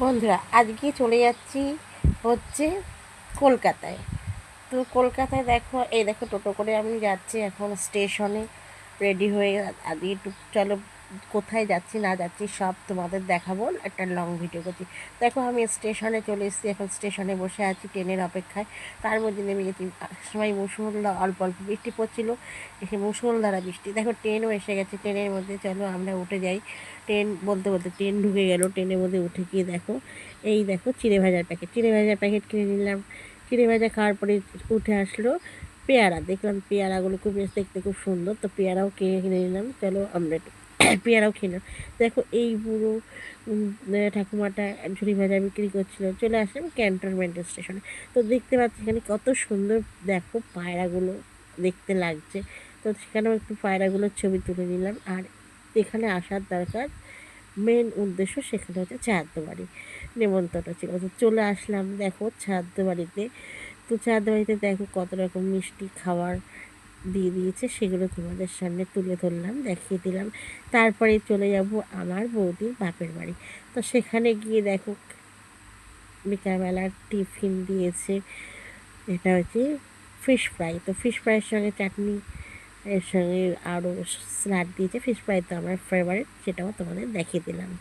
বন্ধুরা, আজকে চলে যাচ্ছি হচ্ছে কলকাতায়। তো কলকাতায় দেখো, এই দেখো টোটো করে আমি যাচ্ছি এখন স্টেশনে। রেডি হয়ে আজকে একটু চলো, কোথায় যাচ্ছি না যাচ্ছি সব তোমাদের দেখাবো। একটা লং ভিডিও করছি। দেখো আমি স্টেশনে চলে এসেছি, এখন স্টেশনে বসে আছি ট্রেনের অপেক্ষায়। তার মধ্যে নেমে গেছি, সময় মুষলধারা অল্প অল্প বৃষ্টি পড়ছিল, এসে মুষলধারা বৃষ্টি। দেখো ট্রেনও এসে গেছে, ট্রেনের মধ্যে চলো আমরা উঠে যাই। ট্রেন বলতে বলতে ট্রেন ঢুকে গেল, ট্রেনের মধ্যে উঠে গিয়ে দেখো, এই দেখো চিড়ে ভাজার প্যাকেট, চিড়ে ভাজার প্যাকেট কিনে নিলাম। চিড়ে ভাজা খাওয়ার পরে উঠে আসলো পেয়ারা, দেখলাম পেয়ারাগুলো খুব বেশ দেখতে খুব সুন্দর, তো পেয়ারাও কিনে নিলাম। চলো আমরা একটু পেয়ারাও খেলাম। দেখো এই বুড়ো ঠাকুমাটা ঝুড়ি ভাজা বিক্রি করছিল। চলে আসলাম ক্যান্টনমেন্ট স্টেশনে। তো দেখতে পাচ্ছি এখানে কত সুন্দর, দেখো পায়রাগুলো দেখতে লাগছে। তো সেখানেও একটু পায়রাগুলোর ছবি তুলে নিলাম। আর এখানে আসার দরকার, মেন উদ্দেশ্য সেখানে হচ্ছে শ্রাদ্ধ বাড়ি, নেমন্তন্ন ছিল। তো চলে আসলাম দেখো শ্রাদ্ধ বাড়িতে। তো শ্রাদ্ধ বাড়িতে দেখো কত রকম মিষ্টি খাবার দিয়ে দিয়েছে, সেগুলো তোমাদের সামনে তুলে ধরলাম, দেখিয়ে দিলাম। তারপরে চলে যাব আমার বৌদির বাপের বাড়ি। তো সেখানে গিয়ে দেখো বিকালবেলার টিফিন দিয়েছে, এটা হচ্ছে ফিশ ফ্রাই। তো ফিশ ফ্রাইয়ের সঙ্গে চাটনি, এর সঙ্গে আরও স্যালাড দিয়েছে। ফিশ ফ্রাই তো আমার ফেভারিট, সেটাও তোমাদের দেখিয়ে দিলাম।